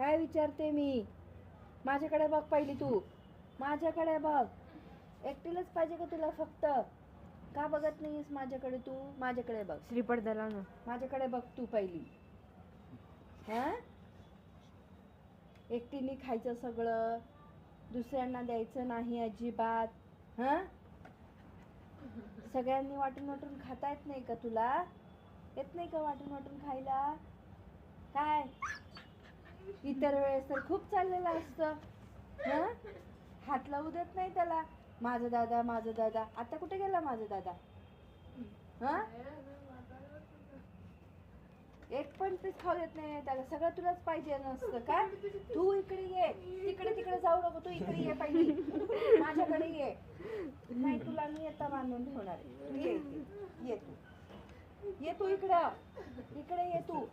काय विचारते मी? माझ्याकडे बघ पहिली तू, माझ्याकडे बघ. एकटीलाच पाहिजे का तुला फक्त? का बघत नाहीस माझ्याकडे तू? माझ्याकडे बघ. श्रीपड द्याला ना. माझ्याकडे बघ तू पहिली. हा, एकटीने खायचं सगळं, दुसऱ्यांना द्यायचं नाही अजिबात. हा, सगळ्यांनी वाटून वाटून खाता येत नाही का तुला? येत नाही का वाटून वाटून खायला? काय इतर वेळेस तर खूप चाललेलं असतं. हा, हात लावू देत नाही त्याला. माझा दादा, माझा दादा. आता कुठे गेला माझा दादा? हा, एक पण पीस खाऊ देत नाही त्याला. सगळं तुलाच पाहिजे नसतं का? तू इकडे ये, तिकडे तिकडे जाऊ नको. तू इकडे ये पहिली, माझ्याकडे ये. नाही तुला मी आता बांधून ठेवणार आहे. तू ये इथे. ये तू, ये तू इकडं, इकडे ये तू.